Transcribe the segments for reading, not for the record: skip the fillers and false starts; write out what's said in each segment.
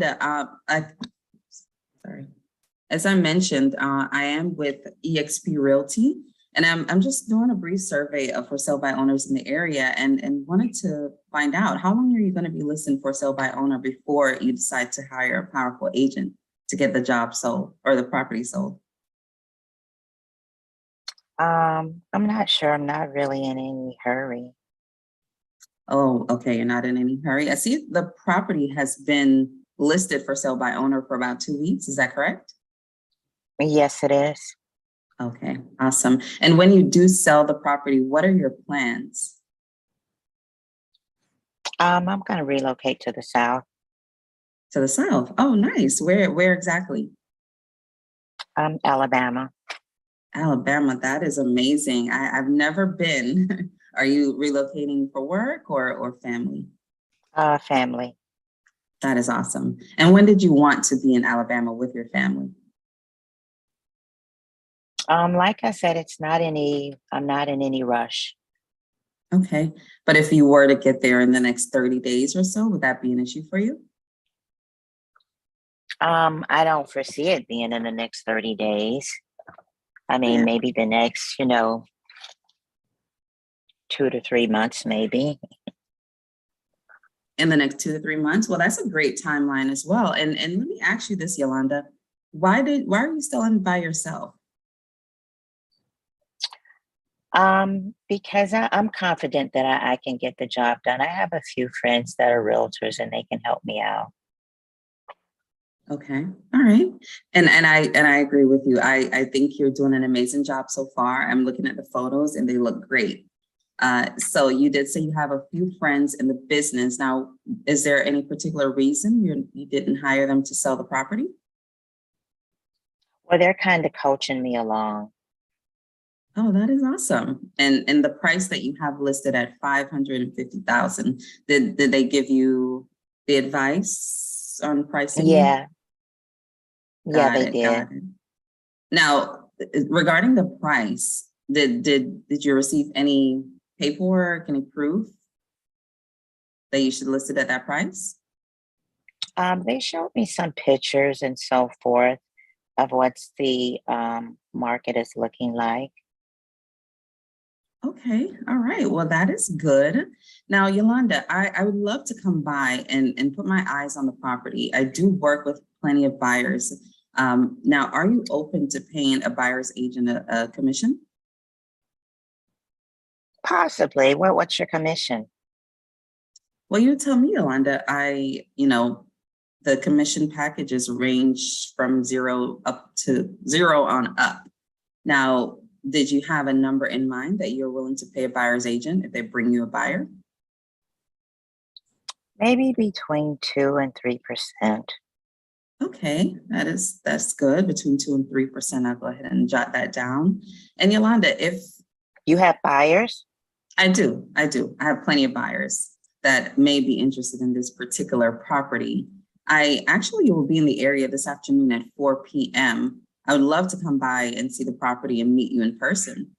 Yolanda, sorry. As I mentioned, I am with eXp Realty, and I'm just doing a brief survey of for sale by owners in the area, and wanted to find out how long are you going to be listing for sale by owner before you decide to hire a powerful agent to get the job sold or the property sold? I'm not sure. I'm not really in any hurry. Oh, okay. You're not in any hurry. I see the property has been listed for sale by owner for about 2 weeks. Is that correct? Yes, it is. Okay, awesome. And when you do sell the property, what are your plans? I'm going to relocate to the south. To the south. Oh, nice. Where exactly? Alabama. Alabama. That is amazing. I've never been. Are you relocating for work or family? Family. That is awesome. And when did you want to be in Alabama with your family? Like I said, I'm not in any rush. Okay. But if you were to get there in the next 30 days or so, would that be an issue for you? I don't foresee it being in the next 30 days. I mean, Yeah. maybe the next, 2 to 3 months, maybe. In the next 2 to 3 months? Well, that's a great timeline as well. And let me ask you this, Yolanda. Why are you selling by yourself? Because I'm confident that I can get the job done. I have a few friends that are realtors and they can help me out. Okay. All right. And I agree with you. I think you're doing an amazing job so far. I'm looking at the photos and they look great. So you did say you have a few friends in the business. Now, is there any particular reason you didn't hire them to sell the property? Well, they're kind of coaching me along. Oh, that is awesome. And the price that you have listed at 550,000, did they give you the advice on pricing? Yeah. Yeah, Got they it. did. Got it. Now, regarding the price, did you receive any paperwork, any proof that you should list it at that price? They showed me some pictures and so forth of what's the market is looking like. Okay. All right. Well, that is good. Now, Yolanda, I would love to come by and put my eyes on the property. I do work with plenty of buyers. Now, are you open to paying a buyer's agent a commission? Possibly. What's your commission? Well, you tell me, Yolanda. The commission packages range from zero up to zero on up. Now, did you have a number in mind that you're willing to pay a buyer's agent if they bring you a buyer? Maybe between 2 and 3%. Okay, that's good. Between 2 and 3%. I'll go ahead and jot that down. And Yolanda, if You have buyers? I do. I have plenty of buyers that may be interested in this particular property. I actually will be in the area this afternoon at 4 p.m. I would love to come by and see the property and meet you in person.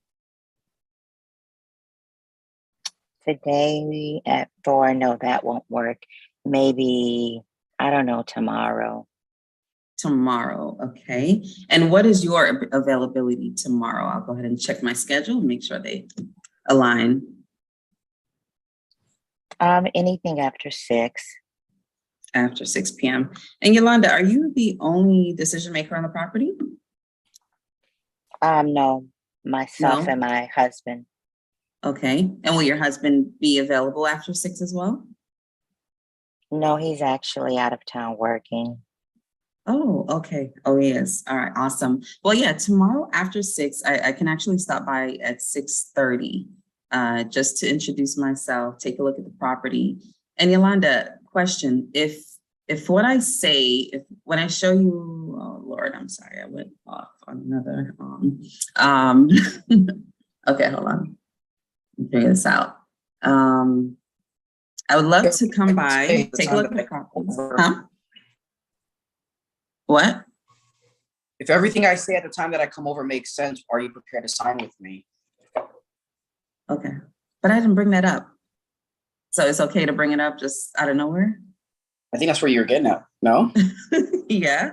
Today at 4? No, that won't work. Maybe, I don't know, tomorrow. Tomorrow, okay. And what is your availability tomorrow? I'll go ahead and check my schedule and make sure they align. Anything after 6. After 6 p.m. And Yolanda, are you the only decision maker on the property? No, myself No? and my husband. Okay. And will your husband be available after 6 as well? No, he's actually out of town working. Oh, okay. Oh, he is. All right. Awesome. Well, yeah, tomorrow after 6, I can actually stop by at 6:30 just to introduce myself, take a look at the property. And Yolanda, question, if what I say, when I show you, oh Lord, I'm sorry, I went off on another, okay, hold on. Figure this out. I would love to come by, take a look at the property. Huh? What? If everything I say at the time that I come over makes sense, are you prepared to sign with me? Okay. But I didn't bring that up. So it's okay to bring it up just out of nowhere? I think that's where you're getting at. No? Yeah.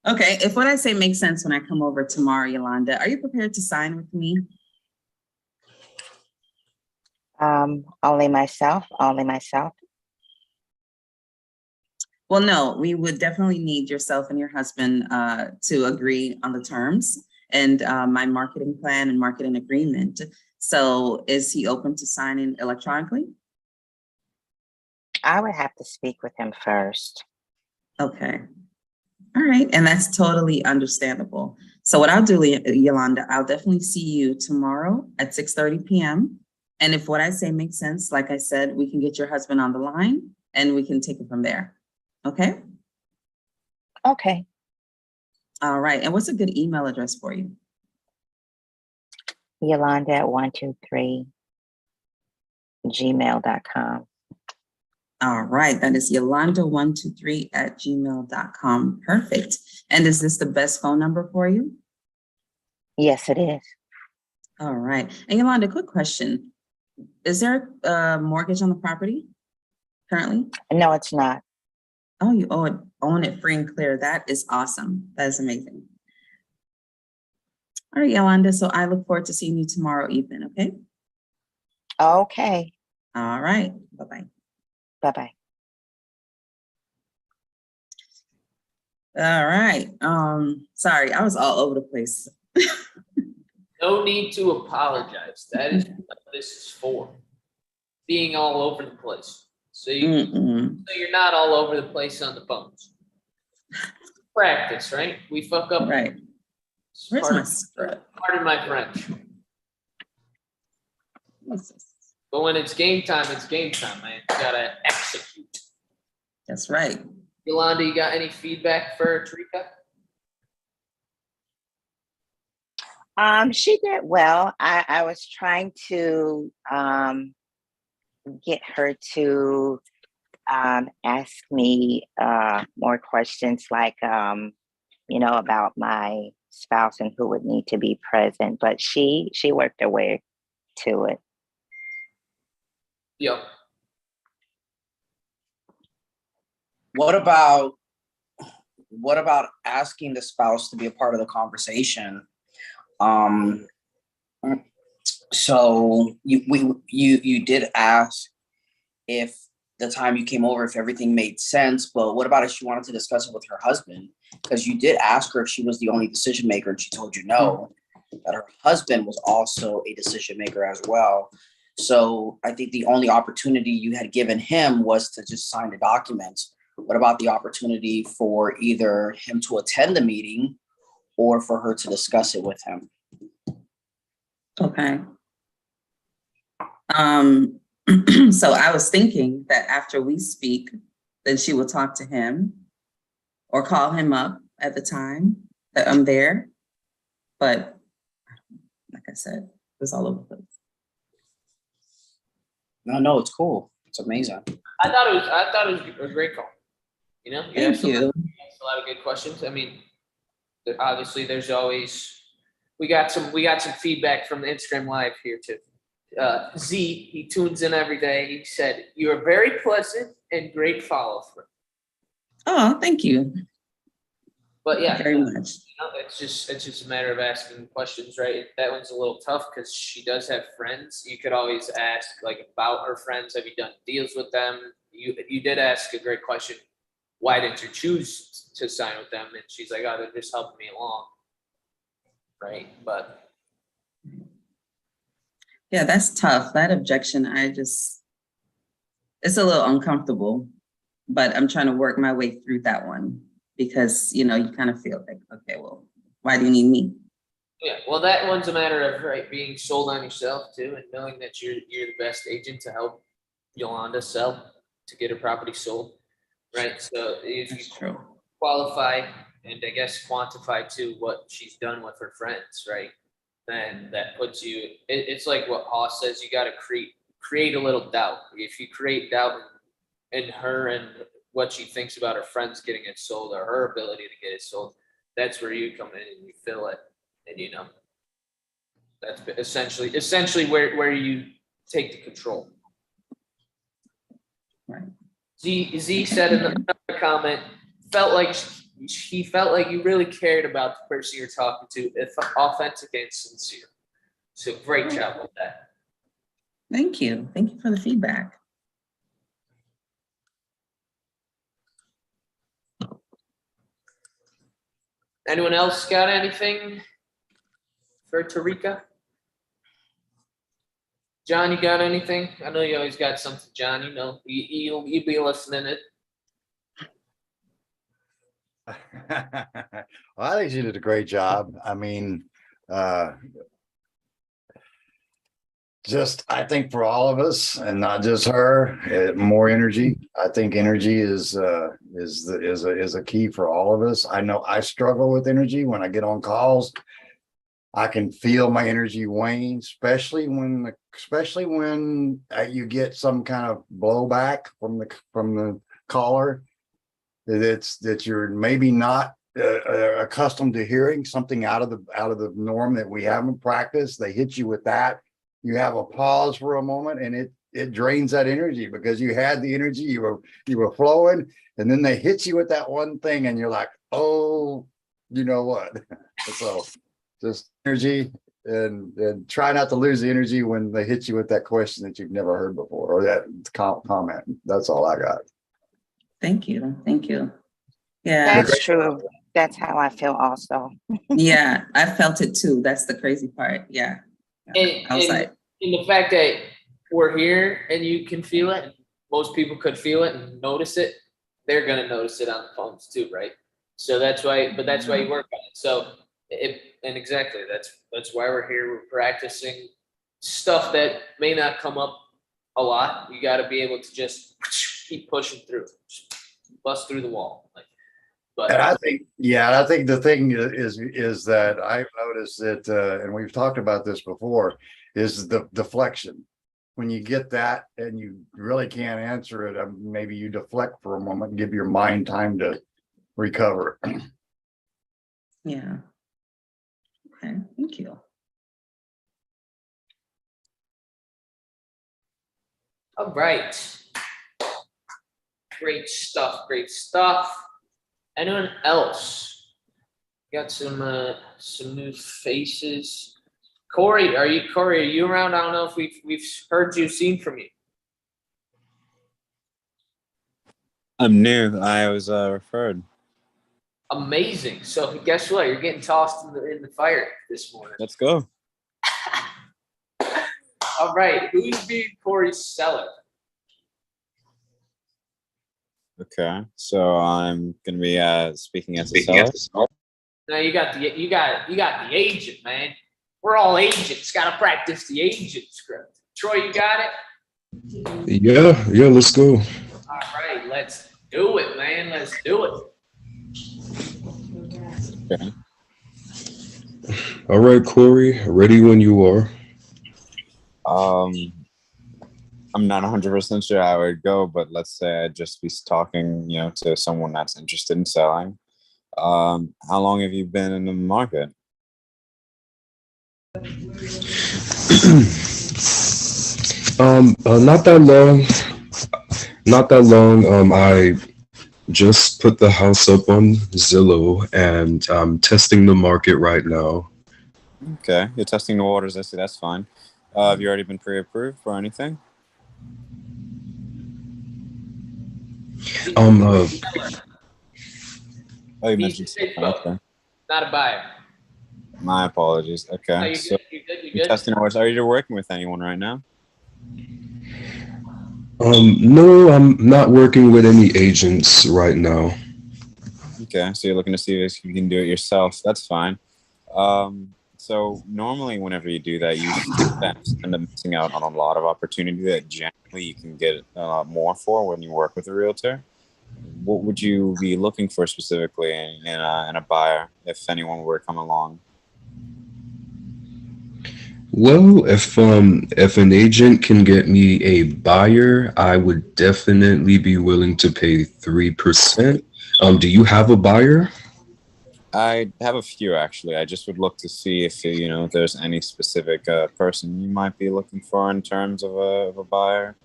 Okay, if what I say makes sense when I come over tomorrow, Yolanda, are you prepared to sign with me? Only myself, only myself. Well, no, we would definitely need yourself and your husband to agree on the terms and my marketing plan and marketing agreement. So is he open to signing electronically? I would have to speak with him first. Okay. All right. And that's totally understandable. So what I'll do, Yolanda, I'll definitely see you tomorrow at 6:30 p.m. And if what I say makes sense, like I said, we can get your husband on the line and we can take it from there. Okay. Okay. All right. And what's a good email address for you? Yolanda at 123gmail.com. All right. That is Yolanda123@gmail.com. Perfect. And is this the best phone number for you? Yes, it is. All right. And Yolanda, quick question. Is there a mortgage on the property currently? No, it's not. Oh, you own it free and clear. That is awesome. That is amazing. All right, Yolanda. So I look forward to seeing you tomorrow evening. Okay. Okay. All right. Bye-bye. Bye-bye. All right. Sorry, I was all over the place. No need to apologize. That is what this is for. Being all over the place. So you're not all over the place on the phones. Practice, right? We fuck up. Right. Where's my script? Pardon my French. What's this? But when it's game time, man. You gotta execute. That's right. Yolanda, you got any feedback for Trika? She did well. I was trying to get her to ask me more questions like about my spouse and who would need to be present, but she worked her way to it. Yep. What about asking the spouse to be a part of the conversation? So you did ask if the time you came over, if everything made sense, but what about if she wanted to discuss it with her husband? Because you did ask her if she was the only decision maker, and she told you no, that her husband was also a decision maker as well. So I think the only opportunity you had given him was to just sign the documents. What about the opportunity for either him to attend the meeting or for her to discuss it with him? Okay. So I was thinking that after we speak, then she will talk to him or call him up at the time that I'm there. But like I said, it was all over the place. No, it's cool. It's amazing. I thought it was a great call. You know, Thank you. asked a lot of good questions. I mean, obviously there's always, we got some feedback from the Instagram live here too. Z, he tunes in every day. He said, "You are very pleasant and great follow through." Oh, thank you. But yeah, Very much. it's just a matter of asking questions, right? That one's a little tough because she does have friends. You could always ask like about her friends. Have you done deals with them? You did ask a great question. Why didn't you choose to sign with them? And she's like, "Oh, they're just helping me along." Right. But Yeah, that's tough. That objection, it's a little uncomfortable, but I'm trying to work my way through that one because, you kind of feel like, okay, well, why do you need me? yeah, well, that one's a matter of being sold on yourself too, and knowing that you're the best agent to help Yolanda sell to get her property sold. Right. So if That's you true. qualify and I guess quantify too what she's done with her friends, right? Then that puts you, it's like what Haas says, you got to create a little doubt. If you create doubt in her and what she thinks about her friends getting it sold or her ability to get it sold, that's where you come in and you fill it. And that's essentially where you take the control. Right. Z said in another comment, felt like he felt like you really cared about the person you're talking to, if authentic and sincere. So great job with that. Thank you. Thank you for the feedback. Anyone else got anything for Tarika? John, you got anything? I know you always got something, John. You know, you'll be listening it. Well, I think she did a great job. I mean, I think for all of us and not just her, more energy. I think energy is a key for all of us. I know I struggle with energy when I get on calls. I can feel my energy wane, especially when you get some kind of blowback from the caller that you're maybe not accustomed to hearing, something out of the norm that we haven't practiced. They hit you with that. You have a pause for a moment, and it drains that energy because you had the energy, you were flowing, and then they hit you with that one thing, and you're like, oh, you know what? So just energy, and try not to lose the energy when they hit you with that question that you've never heard before, or that comment. That's all I got. Thank you. Thank you. Yeah. That's true. That's how I feel also. Yeah, I felt it too. That's the crazy part. Yeah. I was like, and the fact that we're here and you can feel it, and most people could feel it and notice it, they're gonna notice it on the phones too, right? So that's why you work on it. So exactly, that's why we're here. We're practicing stuff that may not come up a lot. You got to be able to just keep pushing through, just bust through the wall. And I think the thing is that I've noticed that, and we've talked about this before, is the deflection. When you get that and you really can't answer it, maybe you deflect for a moment and give your mind time to recover. yeah. Okay, thank you. All right. Great stuff. Great stuff. Anyone else? Got some new faces. Corey, are you around? I don't know if we've heard you, seen from you. I'm new. I was referred. Amazing. So guess what? You're getting tossed in the fire this morning. Let's go. All right. Who's being Corey's seller? Okay, so I'm gonna be speaking as a seller. No, you got the agent, man. We're all agents. Got to practice the agent script. Troy, you got it? Yeah, let's go. All right, let's do it, man. Let's do it. Okay. All right, Corey, ready when you are. I'm not 100% sure how it would go, but let's say I'd just be talking, to someone that's interested in selling. How long have you been in the market? Not that long. I just put the house up on Zillow, and I'm testing the market right now. Okay, you're testing the waters. I see. That's fine. Have you already been pre-approved for anything? Oh, you mentioned okay. Not a buyer. My apologies. Okay, No, you're so good. You're you're good. testing the waters. Are you working with anyone right now? No, I'm not working with any agents right now. Okay, so you're looking to see if you can do it yourself. That's fine. So normally whenever you do that, you end up missing out on a lot of opportunity that generally you can get a lot more for when you work with a realtor. What would you be looking for specifically in a buyer if anyone were to come along? Well, if an agent can get me a buyer, I would definitely be willing to pay 3%. Do you have a buyer? I have a few actually. I just would look to see if if there's any specific person you might be looking for in terms of a buyer.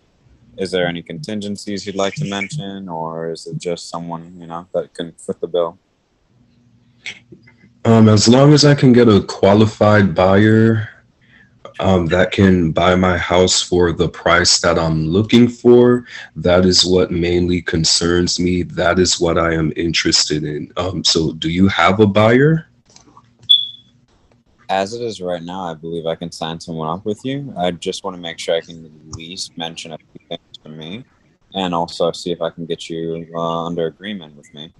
Is there any contingencies you'd like to mention, or is it just someone, that can foot the bill? As long as I can get a qualified buyer, that can buy my house for the price that I'm looking for, that is what mainly concerns me. That is what I am interested in. So do you have a buyer? As it is right now, I believe I can sign someone up with you. I just want to make sure I can at least mention a few things for me, and also see if I can get you under agreement with me.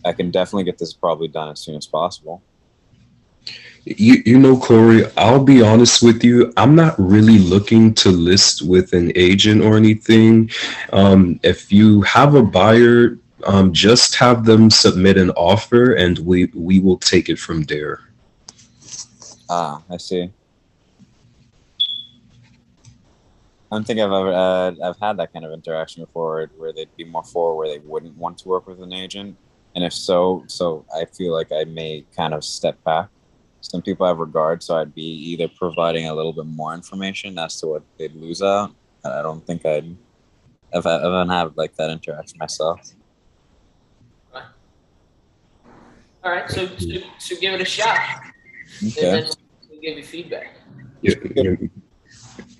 I can definitely get this probably done as soon as possible. You know, Corey, I'll be honest with you. I'm not really looking to list with an agent or anything. If you have a buyer, just have them submit an offer and we will take it from there. Ah, I see. I don't think I've had that kind of interaction before, where they'd be more for where they wouldn't want to work with an agent, and if so I feel like I may kind of step back. Some people have regard, so I'd be either providing a little bit more information as to what they'd lose out. I don't think I haven't had like that interaction myself. All right, so give it a shot, Okay. and then we'll give you feedback. Yeah.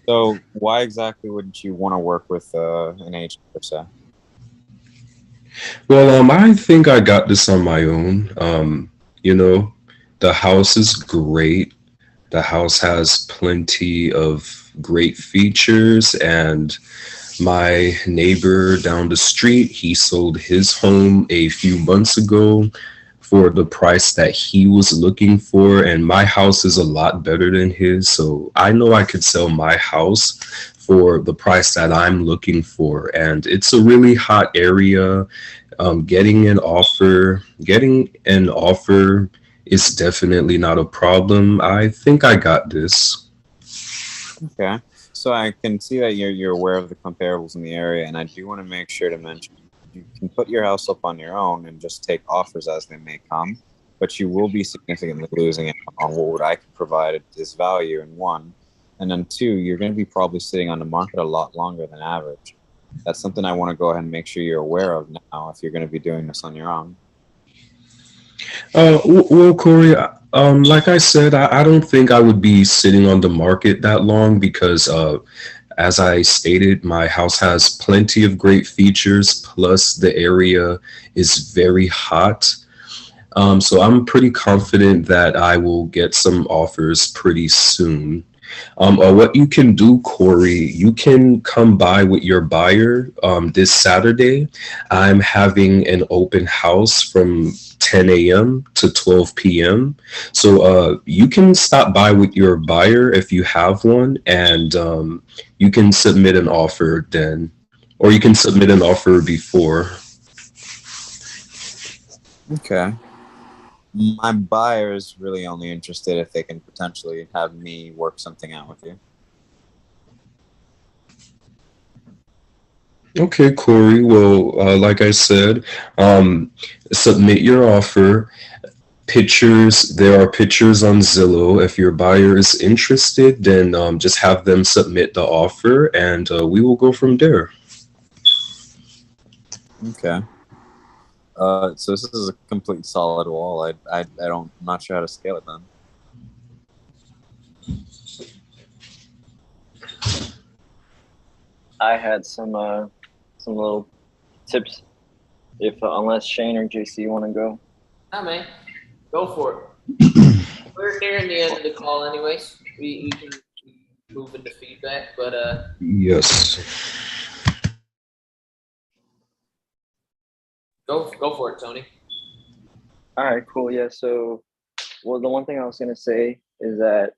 So why exactly wouldn't you want to work with an agent per se? Well, I think I got this on my own. You know, the house is great. The house has plenty of great features, and my neighbor down the street, he sold his home a few months ago for the price that he was looking for, and my house is a lot better than his, so I know I could sell my house for the price that I'm looking for. And it's a really hot area. Getting an offer is definitely not a problem. I think I got this. Okay. So I can see that you're aware of the comparables in the area, and I do want to make sure to mention you can put your house up on your own and just take offers as they may come, but you will be significantly losing on what I could provide as value in one, and then two, you're going to be probably sitting on the market a lot longer than average. That's something I want to go ahead and make sure you're aware of now if you're going to be doing this on your own. Well, Corey, like I said, I don't think I would be sitting on the market that long because, as I stated, my house has plenty of great features, plus the area is very hot. So I'm pretty confident that I will get some offers pretty soon. What you can do, Corey, you can come by with your buyer this Saturday. I'm having an open house from 10 a.m. to 12 p.m. So you can stop by with your buyer if you have one, and you can submit an offer then, or you can submit an offer before. Okay. My buyer is really only interested if they can potentially have me work something out with you. Okay, Corey. Well, like I said, submit your offer. There are pictures on Zillow. If your buyer is interested, then just have them submit the offer, and we will go from there. Okay. So this is a complete solid wall. I'm not sure how to scale it then. I had some little tips. If unless Shane or JC want to go. Nah, man, go for it. We're nearing the end of the call, anyways. We can move into feedback, but Yes. go for it, Tony. All right, cool. Yeah. So, well, the one thing I was gonna say is that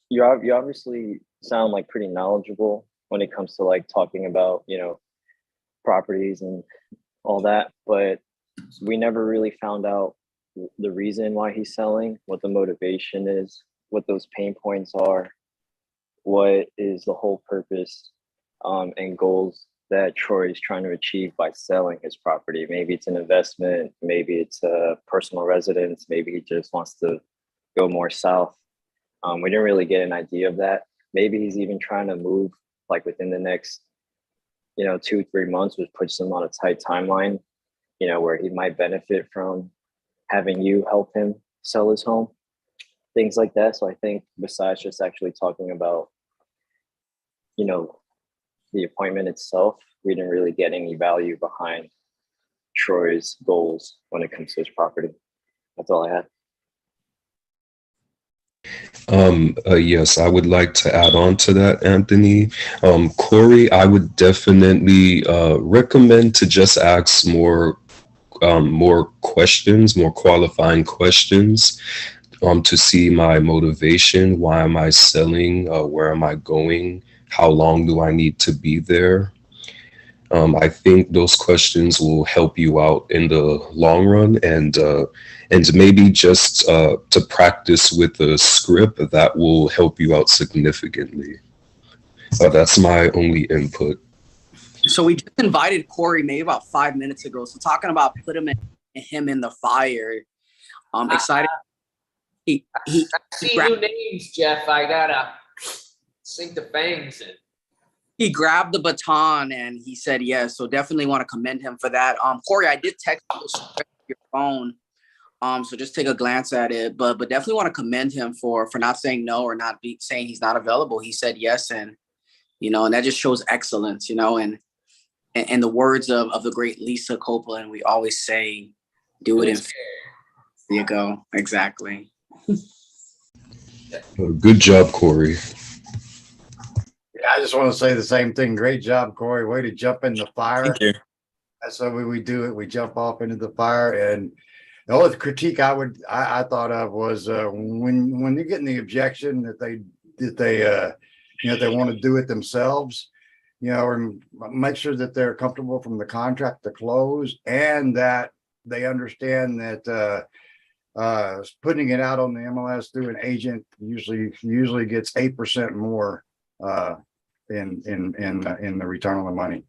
you obviously sound like pretty knowledgeable when it comes to like talking about properties and all that, but we never really found out the reason why he's selling, what the motivation is, what those pain points are, what is the whole purpose and goals that Troy is trying to achieve by selling his property. Maybe it's an investment, maybe it's a personal residence, maybe he just wants to go more south. We didn't really get an idea of that. Maybe he's even trying to move like within the next, 2-3 months, which puts him on a tight timeline, where he might benefit from having you help him sell his home, things like that. So I think besides just actually talking about, the appointment itself, we didn't really get any value behind Troy's goals when it comes to his property. That's all I had. Yes, I would like to add on to that, Anthony. Corey, I would definitely recommend to just ask more questions, more qualifying questions, to see my motivation. Why am I selling? Where am I going? How long do I need to be there? I think those questions will help you out in the long run, and maybe just to practice with a script that will help you out significantly. That's my only input. So we just invited Corey maybe about 5 minutes ago. So talking about put him in the fire. I'm excited. I see new names, Jeff. I gotta sink the fangs in. He grabbed the baton and he said yes. So definitely want to commend him for that. Corey, I did text your phone. So just take a glance at it, but definitely want to commend him for not saying no or saying he's not available. He said yes, and and that just shows excellence, and the words of the great Lisa Copeland, we always say, do it in fear. There you go. Exactly. Good job, Corey. Yeah, I just want to say the same thing. Great job, Corey. Way to jump in the fire. Thank you. That's the way we do it. We jump off into the fire. And the only critique I thought of was when you're getting the objection that they want to do it themselves, or make sure that they're comfortable from the contract to close, and that they understand that putting it out on the MLS through an agent usually gets 8% more in the return on the money.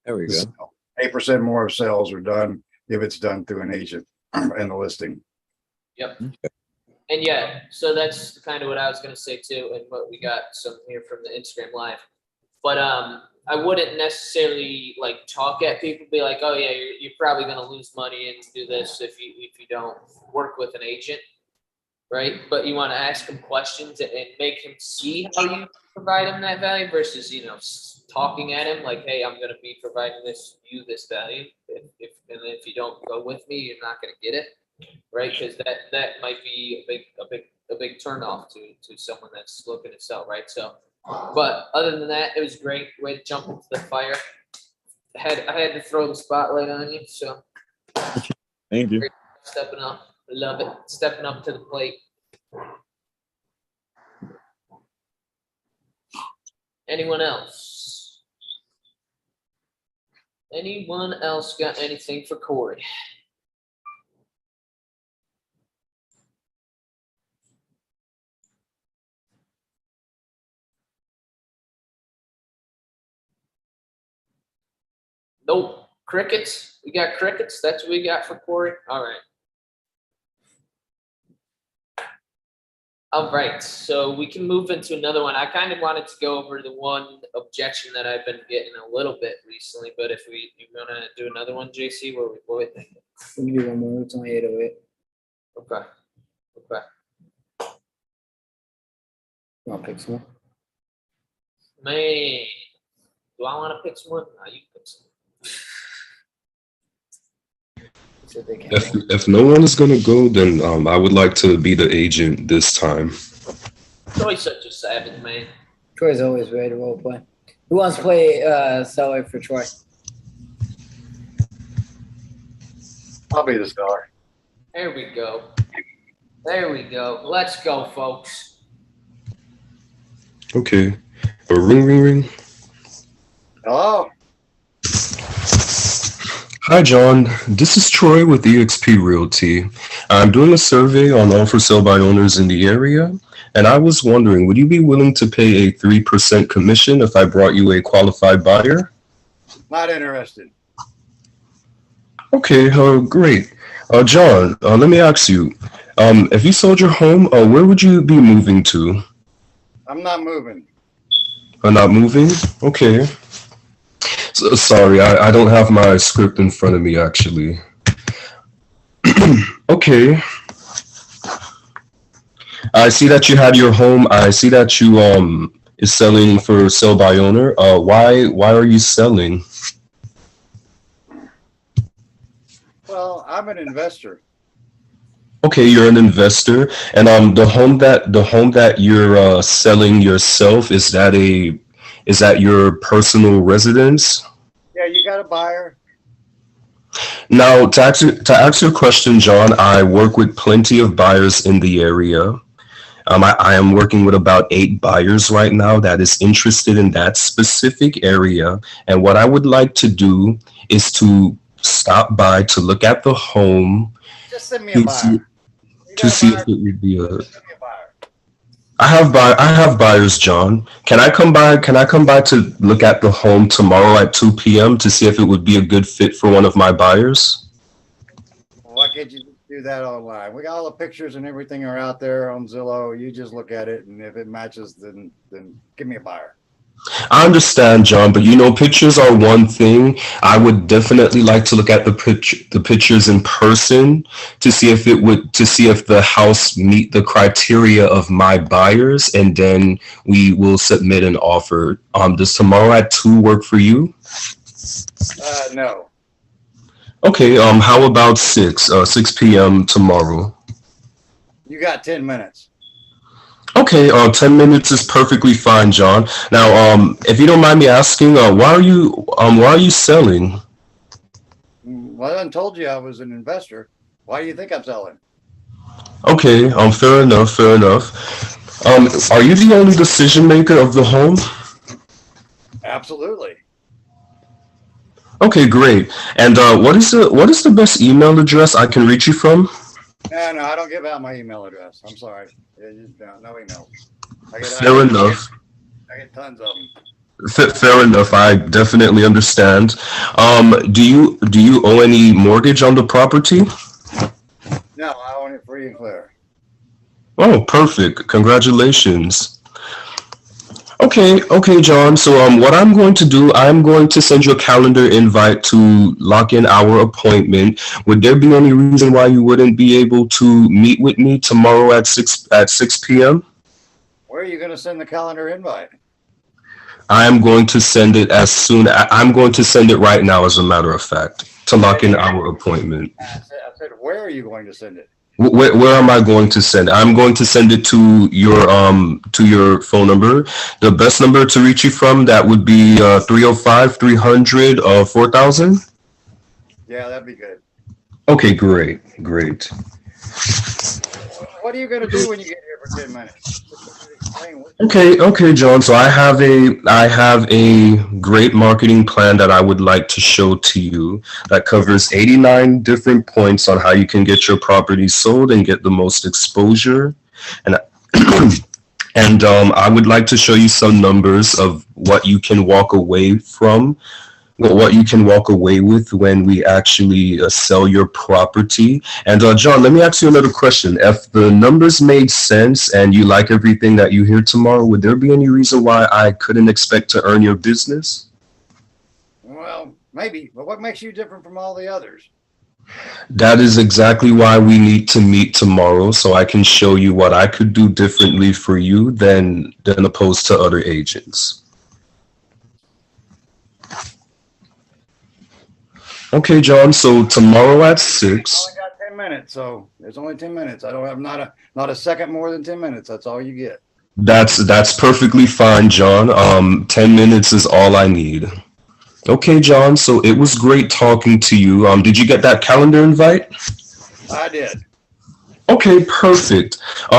There we go. 8% more of sales are done if it's done through an agent in the listing. Yep. And yeah, so that's kind of what I was going to say too, and what we got some here from the Instagram live. But I wouldn't necessarily like talk at people, be like, oh yeah, you're probably going to lose money and do this if you don't work with an agent, right? But you want to ask him questions and make him see how you provide him that value versus talking at him like, hey, I'm going to be providing this value. If you don't go with me, you're not going to get it, right? Because that might be a big turnoff to someone that's looking to sell, right? So, but other than that, it was great way to jump into the fire. I had to throw the spotlight on you, so Thank you. stepping up, I love it. Stepping up to the plate. Anyone else? Anyone else got anything for Corey? Nope. Crickets. We got crickets. That's what we got for Corey. All right. All right, so we can move into another one. I kind of wanted to go over the one objection that I've been getting a little bit recently, but if you want to do another one, JC, what we think? We can do one more. It's only 8:08. Okay. I'll pick some more. Man, do I want to pick someone? No, you pick someone. So they can. If no one is gonna go, then I would like to be the agent this time. Troy's such a savage, man. Troy's always ready to role play. Who wants to play seller for Troy? I'll be the star. There we go. Let's go, folks. Okay. Ring, ring, ring. Hello. Hi, John. This is Troy with eXp Realty. I'm doing a survey on all for sale by owners in the area, and I was wondering, would you be willing to pay a 3% commission if I brought you a qualified buyer? Not interested. Okay, great. John, let me ask you, if you sold your home, where would you be moving to? I'm not moving. Are not moving? Okay. So, sorry, I don't have my script in front of me actually. Okay. I see that you had your home. I see that you is selling for sale by owner. Why are you selling? Well, I'm an investor. Okay, you're an investor, and the home that you're selling yourself, is that your personal residence? Yeah, you got a buyer. Now, to answer your question, John, I work with plenty of buyers in the area. I am working with about 8 buyers right now that is interested in that specific area. And what I would like to do is to stop by to look at the home Just send me a to buyer. You to got a see buyer? if it would be a. Send me a buyer. I have buyers, John. Can I come by? Can I come by to look at the home tomorrow at 2 p.m. to see if it would be a good fit for one of my buyers? Why can't you just do that online? We got all the pictures and everything are out there on Zillow. You just look at it, and if it matches, then give me a buyer. I understand, John, but pictures are one thing. I would definitely like to look at the pictures in person to see if the house meet the criteria of my buyers, and then we will submit an offer. Does tomorrow at 2 work for you? No. Okay, how about 6 p.m. tomorrow? You got 10 minutes. Okay, 10 minutes is perfectly fine, John. Now, if you don't mind me asking, why are you selling? Well, I done told you I was an investor. Why do you think I'm selling? Okay, fair enough, fair enough. Are you the only decision maker of the home? Absolutely. Okay, great. And what is the best email address I can reach you from? No, I don't give out my email address. I'm sorry. No email. Fair enough. I get tons of them. Fair enough. I definitely understand. Do you owe any mortgage on the property? No, I own it free and clear. Oh, perfect. Congratulations. Okay, John. So what I'm going to do, I'm going to send you a calendar invite to lock in our appointment. Would there be any reason why you wouldn't be able to meet with me tomorrow at 6 p.m.? Where are you going to send the calendar invite? I'm going to send it I'm going to send it right now, as a matter of fact, to lock in our appointment. I said, where are you going to send it? Where am I going to send it? I'm going to send it to your phone number. The best number to reach you from, that would be 305-300 4000. Yeah, that'd be good. Okay, great. What are you going to do when you get here for 10 minutes? Okay, John. So I have a great marketing plan that I would like to show to you that covers 89 different points on how you can get your property sold and get the most exposure. And and I would like to show you some numbers of what you can walk away from. What you can walk away with when we actually sell your property. And John, let me ask you another question. If the numbers made sense and you like everything that you hear tomorrow, would there be any reason why I couldn't expect to earn your business? Well, maybe, but what makes you different from all the others? That is exactly why we need to meet tomorrow, so I can show you what I could do differently for you than opposed to other agents. Okay, John. So tomorrow at 6. I only got 10 minutes, so there's only 10 minutes. I don't have not a second more than 10 minutes. That's all you get. That's perfectly fine, John. 10 minutes is all I need. Okay, John. So it was great talking to you. Did you get that calendar invite? I did. Okay, perfect.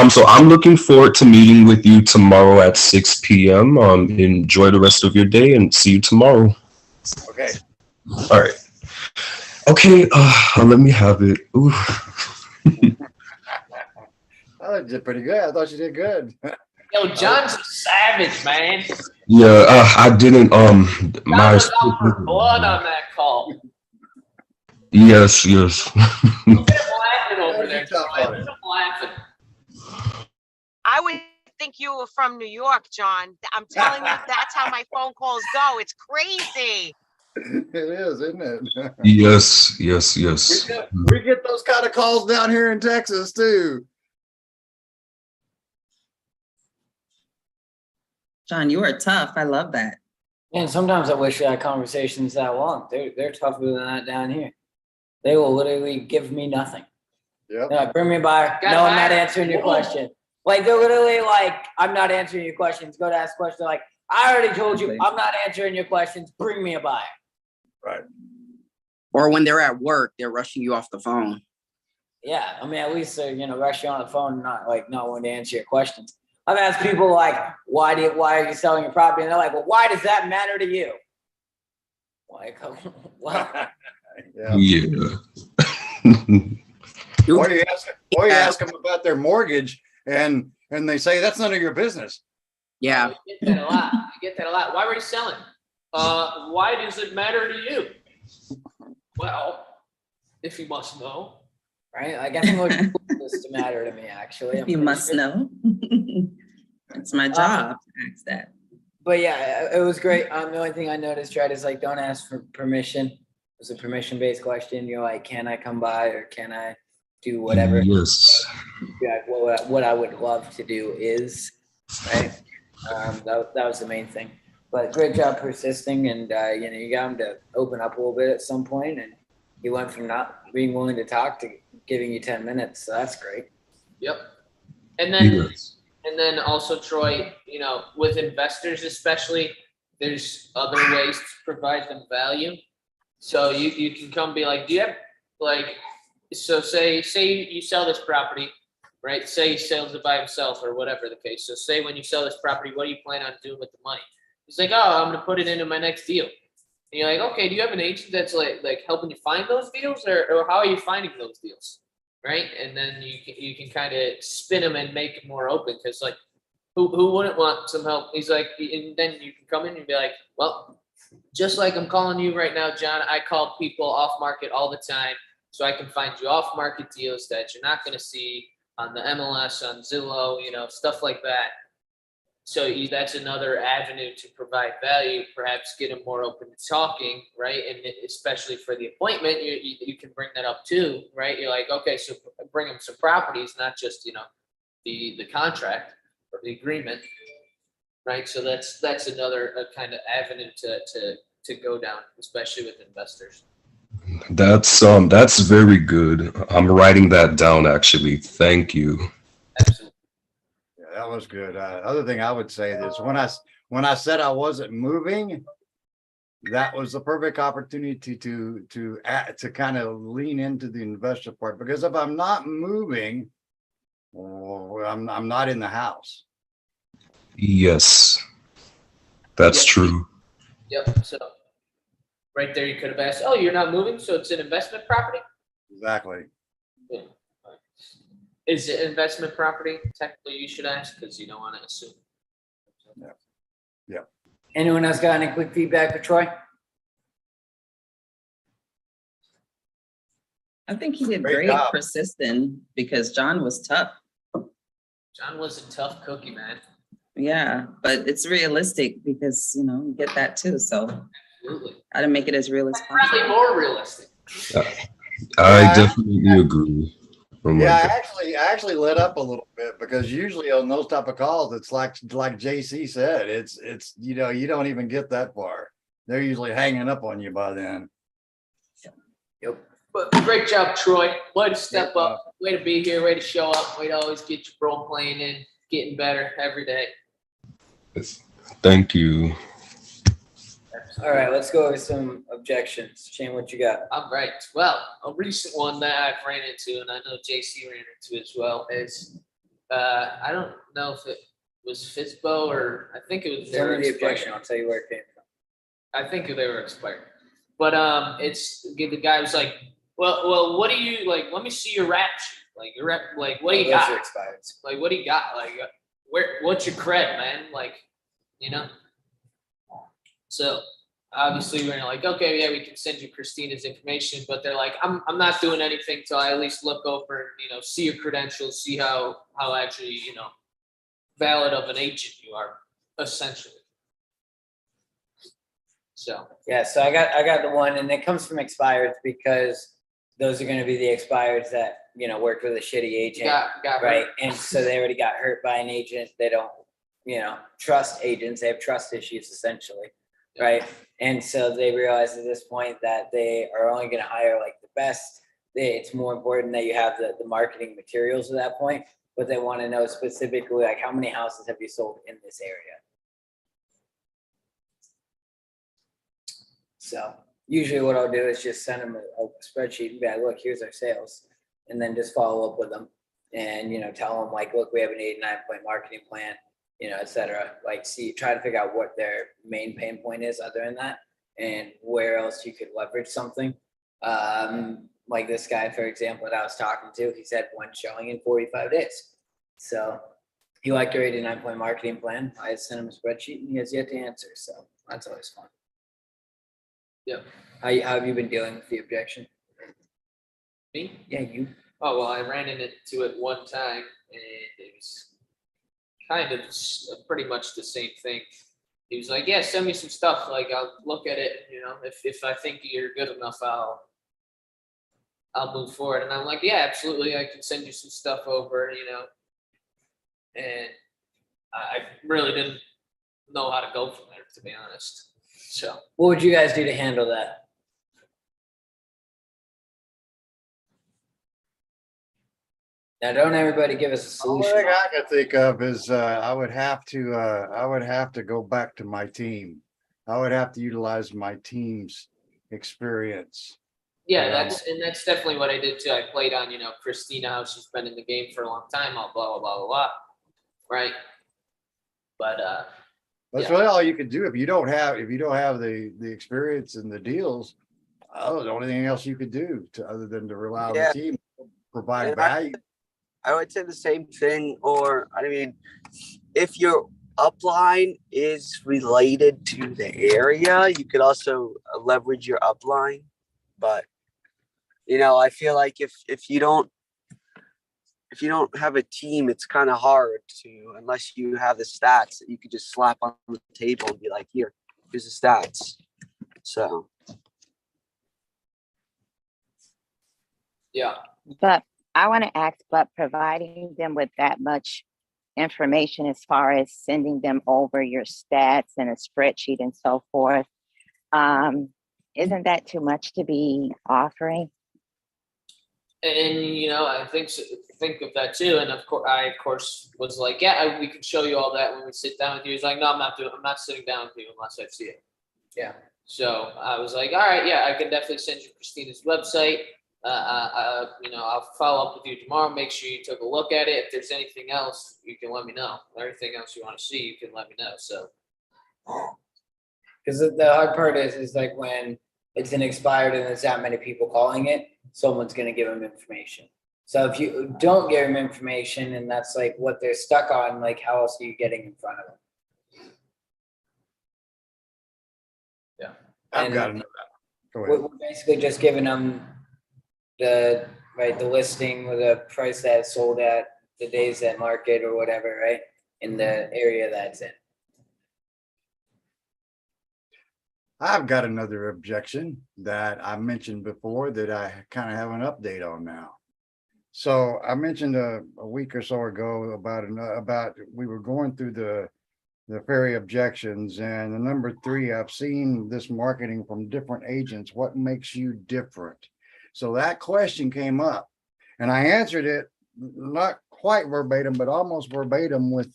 So I'm looking forward to meeting with you tomorrow at 6 p.m. Enjoy the rest of your day and see you tomorrow. Okay. All right. Okay, let me have it. Ooh. I did pretty good. I thought you did good. Yo, John's a savage, man. Yeah, I didn't. John was out for blood on that call. Yes. Look at him laughing over there. Look at him laughing. I would think you you were from New York, John. I'm telling you, that's how my phone calls go. It's crazy. It is, isn't it? Yes, yes, yes. We get those kind of calls down here in Texas too. John, you are tough. I love that. And sometimes I wish we had conversations that long. They're tougher than that down here. They will literally give me nothing. Yep. No, bring me by. Got No, I'm not hired. answering your question. Like they're literally like, I'm not answering your questions. Go to ask questions. Like, I already told you, I'm not answering your questions. Bring me a buyer. Right. Or when they're at work, they're rushing you off the phone. Yeah, I mean, at least they're, rush you on the phone, and not wanting to answer your questions. I've asked people like, why are you selling your property? And they're like, well, why does that matter to you? Like, well, Yeah. Or you ask them about their mortgage and they say that's none of your business. Yeah. You get that a lot. You get that a lot. Why were you selling? Why does it matter to you? Well, if you must know. right? Like, I think it was to matter to me, actually. I'm You pretty must sure. know. It's my job to ask that. But yeah, it was great. The only thing I noticed, right, is like, don't ask for permission. It was a permission-based question. You're like, can I come by or can I do whatever? Yes. Yeah, what I would love to do is, right? That was the main thing. But great job persisting, and you got him to open up a little bit at some point, and he went from not being willing to talk to giving you 10 minutes. So that's great. Yep. And then Yes. And then also, Troy, with investors especially, there's other ways to provide them value. So you can come be like, do you have so say you sell this property, right? Say he sells it by himself or whatever the case. So say when you sell this property, what do you plan on doing with the money? He's like, oh, I'm going to put it into my next deal. And you're like, okay, do you have an agent that's like helping you find those deals, or how are you finding those deals? Right. And then you can kind of spin them and make it more open. Cause like, who wouldn't want some help? He's like, and then you can come in and be like, well, just like I'm calling you right now, John, I call people off market all the time. So I can find you off market deals that you're not going to see on the MLS, on Zillow, stuff like that. So that's another avenue to provide value, perhaps get them more open to talking, right? And especially for the appointment, you can bring that up too, right? You're like, okay, so bring them some properties, not just, the contract or the agreement, right? So that's another kind of avenue to go down, especially with investors. That's very good. I'm writing that down, actually. Thank you. Absolutely. Yeah, that was good. Other thing I would say is when I said I wasn't moving, that was the perfect opportunity to kind of lean into the investor part, because if I'm not moving, well, I'm not in the house. Yes, that's Yep. true. Yep. So right there, you could have asked, oh, you're not moving, so it's an investment property? Exactly. Yeah. Is it investment property? Technically, you should ask because you don't want to assume. Yeah. Anyone else got any quick feedback for Troy? I think he did Great great job. persisting, because John was tough. John was a tough cookie, man. Yeah, but it's realistic because, you get that too. So Absolutely. I didn't make it as real as Probably possible. more realistic. I Yeah. definitely agree. Oh my Yeah, God. I actually let up a little bit, because usually on those type of calls, it's like JC said, it's you don't even get that far. They're usually hanging up on you by then. Yep. But great job, Troy. Way to step Yeah. up. Way to be here. Way to show up. Way to always get your role playing in. Getting better every day. Thank you. All right, let's go over some objections. Shane, what you got? All right. Well, a recent one that I've ran into, and I know JC ran into as well, is I don't know if it was FISBO or I think it was. Tell me the expired. objection. I'll tell you where it came from. I think they were expired. But it's the guy was like, well, what do you like? Let me see your rap sheet. Like your rap, like what do you Those are got? expired. Like what do you got? Like what's your cred, man? Like, So obviously we're like, okay, yeah, we can send you Christina's information, but they're like, I'm not doing anything till I at least look over and see your credentials, see how actually valid of an agent you are, essentially. So, Yeah, so I got the one, and it comes from expireds because those are gonna be the expireds that, you know, worked with a shitty agent. got Right, hurt. and so they already got hurt by an agent. They don't, you know, trust agents. They have trust issues essentially, right? And so they realize at this point that they are only going to hire like the best. It's more important that you have the marketing materials at that point, but they want to know specifically like how many houses have you sold in this area. So usually what I'll do is just send them a spreadsheet and be like, look, here's our sales, and then just follow up with them. And, you know, tell them like, look, we have an 89-point marketing plan, you know, et cetera. Like, try to figure out what their main pain point is other than that, and where else you could leverage something. Like this guy, for example, that I was talking to, he said one showing in 45 days. So he liked our 89-point marketing plan. I sent him a spreadsheet and he has yet to answer. So that's always fun. Yeah. How have you been dealing with the objection? Me? Yeah, you. Oh, well, I ran into it one time and it was kind of pretty much the same thing. He was like, yeah, send me some stuff. Like, I'll look at it. You know, if I think you're good enough, I'll move forward. And I'm like, yeah, absolutely. I can send you some stuff over, you know. And I really didn't know how to go from there, to be honest. So What would you guys do to handle that? Now, don't everybody give us a Only solution. thing I can think of is I would have to go back to my team. I would have to utilize my team's experience. yeah, Yeah. that's definitely what I did too. I played on, you know, Christina, how she's been in the game for a long time, blah, blah, blah, blah, blah. Right. But That's Yeah. really all you can do if you don't have the experience and the deals. Oh, the only thing else you could do other than to rely on the Yeah. team, provide And value. I would say the same thing, or I mean, if your upline is related to the area, you could also leverage your upline. But you know, I feel like if you don't have a team, it's kind of hard to, unless you have the stats that you could just slap on the table and be like, here's the stats. So yeah, But I want to ask, but providing them with that much information as far as sending them over your stats and a spreadsheet and so forth, isn't that too much to be offering? and you know, I think of that too. And of course was like, yeah, we can show you all that when we sit down with you. He's like, no, I'm not sitting down with you unless I see it. Yeah. So I was like, all right, yeah, I can definitely send you Christina's website. You know, I'll follow up with you tomorrow. Make sure you took a look at it. If there's anything else, you can let me know. Everything else you want to see, you can let me know. So, Because the hard part is like when it's an expired and there's that many people calling it, someone's going to give them information. So if you don't give them information and that's like what they're stuck on, like how else are you getting in front of them? I've And got another. Go ahead. we're basically just giving them the listing with a price that it's sold at, the days that market or whatever, right? In the area that's in. I've got another objection that I mentioned before that I kind of have an update on now. So I mentioned a week or so ago about we were going through the ferry objections, and the number 3, I've seen this marketing from different agents. What makes you different? So that question came up, and I answered it not quite verbatim, but almost verbatim with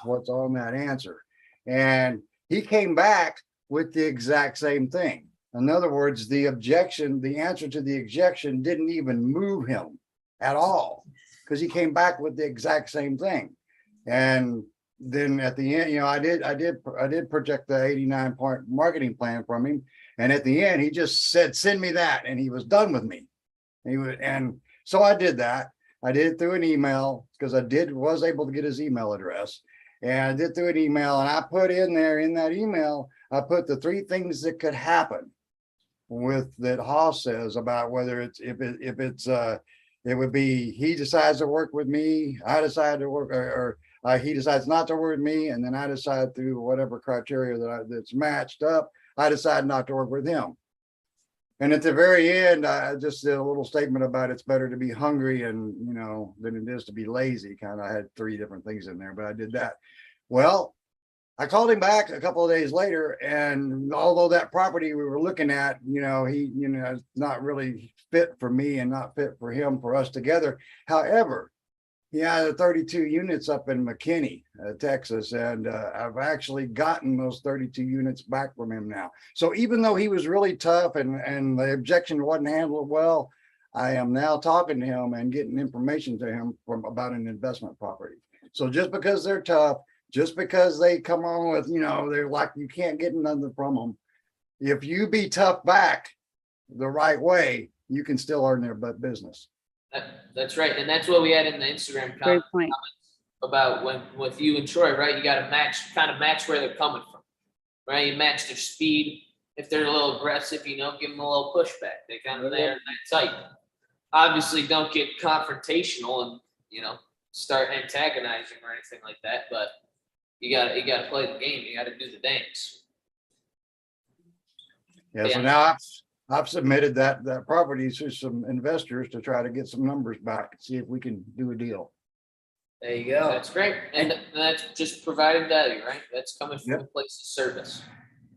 what's on that answer. And he came back with the exact same thing. In other words, the answer to the objection didn't even move him at all, because he came back with the exact same thing. And then at the end, you know, I did project the 89-point marketing plan from him. And at the end, he just said, send me that. And he was done with me. And so I did that. I did it through an email because was able to get his email address. And I did through an email, and I put in that email, I put the 3 things that could happen with that Haas says about whether it would be he decides to work with me, I decide to work, or He decides not to work with me, and then I decide through whatever criteria that's matched up, I decide not to work with him. And at the very end, I just did a little statement about it's better to be hungry and, you know, than it is to be lazy. Kind of had 3 different things in there, but I did that. Well, I called him back a couple of days later, and although that property we were looking at, you know, he, you know, is not really fit for me and not fit for him, for us together. However, he had 32 units up in McKinney, Texas, and I've actually gotten those 32 units back from him now. So even though he was really tough and the objection wasn't handled well, I am now talking to him and getting information to him about an investment property. So just because they're tough, just because they come on with, you know, they're like, you can't get nothing from them. If you be tough back the right way, you can still earn their business. That's right, and that's what we had in the Instagram Great point. comments about when with you and Troy, right? You got to kind of match where they're coming from, right? You match their speed. If they're a little aggressive, you know, give them a little pushback. They kind of there in that tight. Obviously, don't get confrontational and, you know, start antagonizing or anything like that. But you got to play the game. You got to do the dance. Yeah. So now I've submitted that property to some investors to try to get some numbers back, see if we can do a deal. There you go. That's great, and that's just providing value, right? That's coming from Yep. the place of service.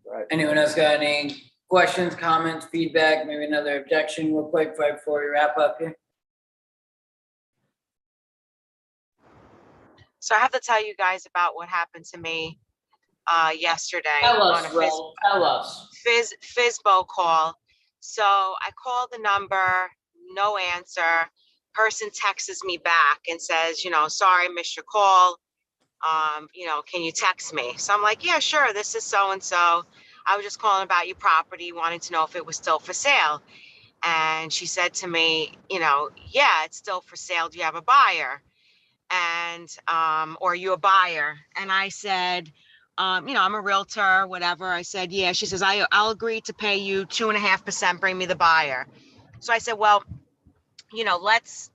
Right. Anyone else got any questions, comments, feedback, maybe another objection real quick right before we wrap up here? So I have to tell you guys about what happened to me yesterday Tell on us, a Ro. Tell us. FISBO call. So I called the number, no answer. Person texts me back and says, you know, sorry, missed your call. You know, can you text me? So I'm like, yeah, sure. This is so-and-so. I was just calling about your property, wanting to know if it was still for sale. And she said to me, you know, yeah, it's still for sale. Do you have a buyer? And, or are you a buyer? And I said, you know, I'm a realtor, whatever. I said, yeah. She says, I'll agree to pay you 2.5%, bring me the buyer. So I said, well, you know, let's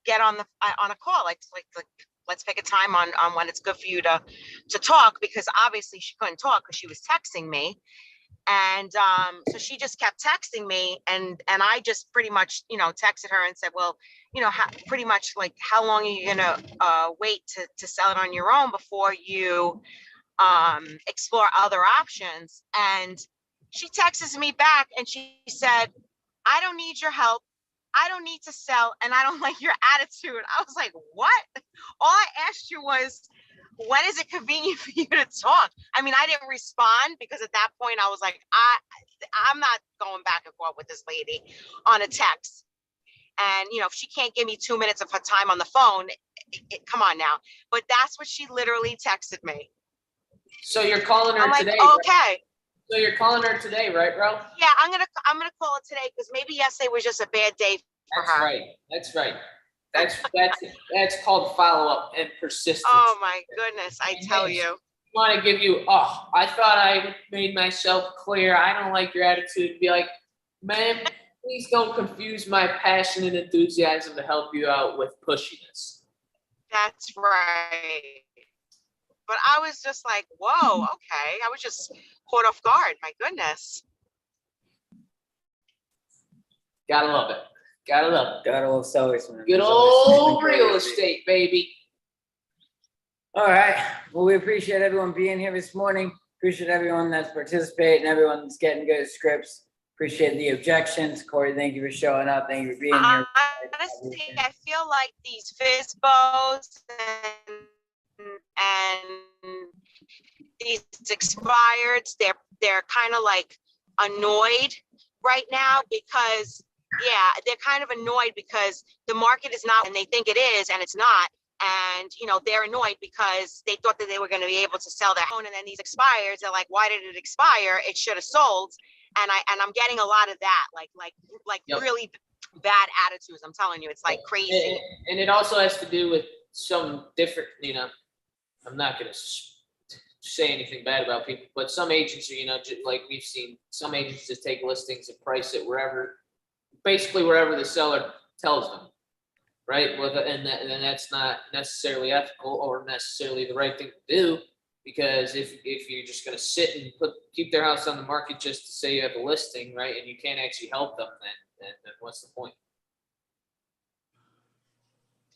get on a call. Let's pick a time on when it's good for you to talk, because obviously she couldn't talk because she was texting me. And so she just kept texting me, and I just pretty much, you know, texted her and said, well, you know, pretty much like, how long are you gonna wait to sell it on your own before you explore other options? And she texts me back and she said, I don't need your help. I don't need to sell, and I don't like your attitude. I was like, what? All I asked you was, when is it convenient for you to talk? I mean, I didn't respond because at that point I was like, I'm not going back and forth with this lady on a text. And, you know, if she can't give me 2 minutes of her time on the phone, come on now. But that's what she literally texted me. So you're calling her I'm like, today? okay. Right? So you're calling her today, right, bro? Yeah, I'm gonna call it today because maybe yesterday was just a bad day for That's her. right. That's right. That's called follow up and persistence. Oh my goodness, I tell you. I want to give you, I thought I made myself clear. I don't like your attitude. Be like, man, please don't confuse my passion and enthusiasm to help you out with pushiness. That's right. But I was just like, whoa, okay. I was just caught off guard. My goodness. Gotta love it. Gotta love it. Gotta love sellers, man. Good There's always old something real crazy. estate, baby. All right. Well, we appreciate everyone being here this morning. Appreciate everyone that's participating, everyone that's getting good scripts. Appreciate the objections. Corey, thank you for showing up. Thank you for being here. Honestly, I feel like these FISBOs and these expireds, they're kind of like annoyed right now because, yeah, they're kind of annoyed because the market is not, and they think it is, and it's not. And, you know, they're annoyed because they thought that they were going to be able to sell their home. And then these expires, they're like, why did it expire? It should have sold. And I'm getting a lot of that, like Yep. really bad attitudes. I'm telling you, it's like crazy. And it also has to do with some different, you know, I'm not going to say anything bad about people, but some agents are, you know, like we've seen, some agents just take listings and price it basically wherever the seller tells them. right? Well, and that's not necessarily ethical or necessarily the right thing to do, because if you're just going to sit and keep their house on the market just to say you have a listing, right, and you can't actually help them, then what's the point?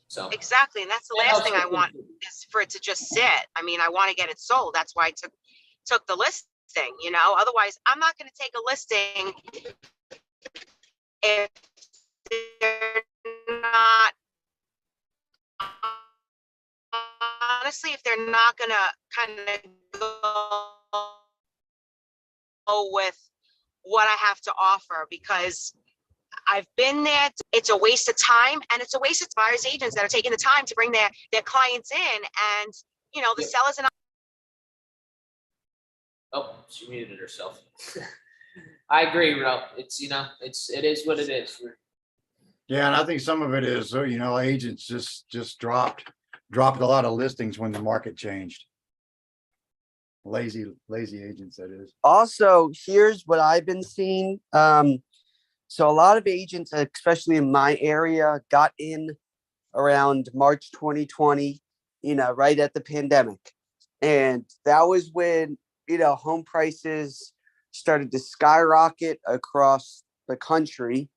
So exactly, and that's the last thing I want is for it to just sit. I mean, I want to get it sold. That's why I took the listing. You know, otherwise, I'm not going to take a listing if they're not, honestly, if they're not gonna kind of go with what I have to offer, because I've been there. It's a waste of time, and it's a waste of buyers agents that are taking the time to bring their clients in, and you know, the sellers and oh, she muted herself. I agree, Ro. It's, you know, it is what it is. Yeah, and I think some of it is, you know, agents just dropped a lot of listings when the market changed. Lazy agents, that is. Also, here's what I've been seeing. So a lot of agents, especially in my area, got in around March 2020, you know, right at the pandemic. And that was when, you know, home prices started to skyrocket across the country.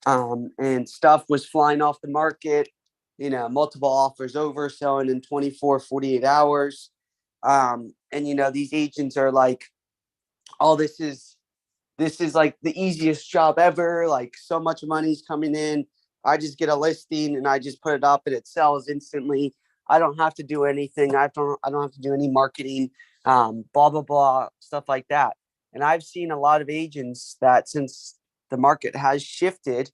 And stuff was flying off the market, you know, multiple offers over, selling in 24, 48 hours. And, you know, these agents are like, oh, this is like the easiest job ever. Like, so much money's coming in. I just get a listing and I just put it up and it sells instantly. I don't have to do anything. I don't have to do any marketing, blah, blah, blah, stuff like that. And I've seen a lot of agents that since the market has shifted,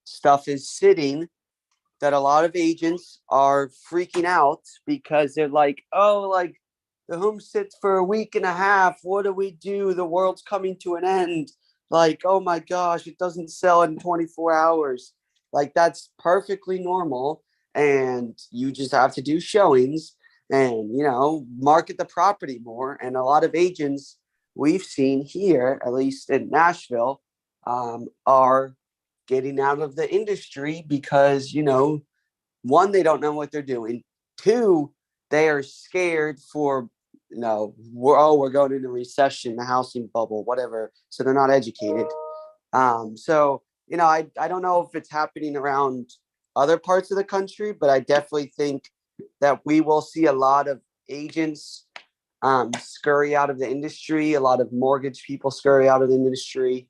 stuff is sitting, that a lot of agents are freaking out because they're like, oh, like the home sits for a week and a half. What do we do? The world's coming to an end. Like, oh my gosh, it doesn't sell in 24 hours. Like, that's perfectly normal. And you just have to do showings and, you know, market the property more. And a lot of agents we've seen here, at least in Nashville, are getting out of the industry because, you know, one, they don't know what they're doing. Two, they are scared for, you know, we're going into recession, the housing bubble, whatever. So they're not educated. So, you know, I don't know if it's happening around other parts of the country, but I definitely think that we will see a lot of agents scurry out of the industry, a lot of mortgage people scurry out of the industry.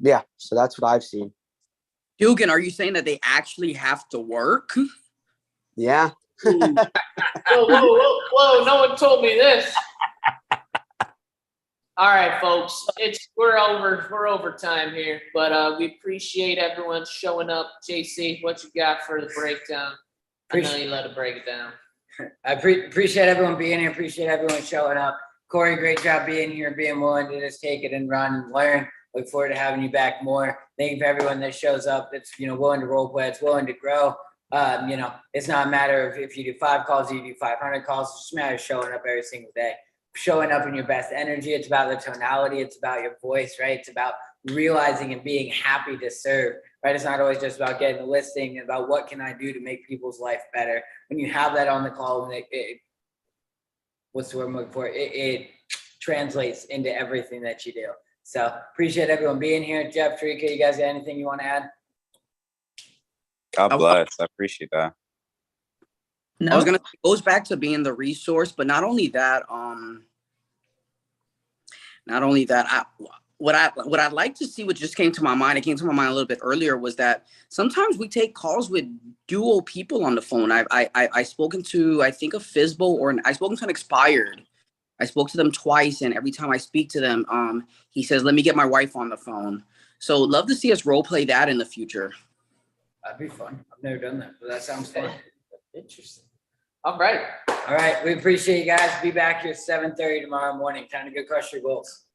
Yeah, so that's what I've seen. Dugan, are you saying that they actually have to work? Yeah. Whoa, no one told me this. All right, folks, we're over time here, but we appreciate everyone showing up. JC, what you got for the breakdown? I know you let it break it down. I appreciate everyone being here. Appreciate everyone showing up. Corey, great job being here, being willing to just take it and run and learn. Look forward to having you back more. Thank you for everyone that shows up. That's, you know, willing to role play. It's willing to grow. You know, it's not a matter of if you do 5 calls, or you do 500 calls. It's just a matter of showing up every single day, showing up in your best energy. It's about the tonality. It's about your voice, right? It's about realizing and being happy to serve, right? It's not always just about getting a listing, about what can I do to make people's life better. When you have that on the call, and what's the word I'm looking for? It translates into everything that you do. So appreciate everyone being here. Jeff, Tarika, you guys got anything you want to add? God bless. I appreciate that. I was gonna say, it goes back to being the resource, but not only that, what I'd like to see, what just came to my mind, it came to my mind a little bit earlier, was that sometimes we take calls with dual people on the phone. I've spoken to, I think, a FSBO, I've spoken to an expired. I spoke to them twice, and every time I speak to them, he says, let me get my wife on the phone. So love to see us role play that in the future. That'd be fun. I've never done that, but that sounds fun. Interesting. All right. We appreciate you guys. Be back here 7:30 tomorrow morning. Time to go crush your goals.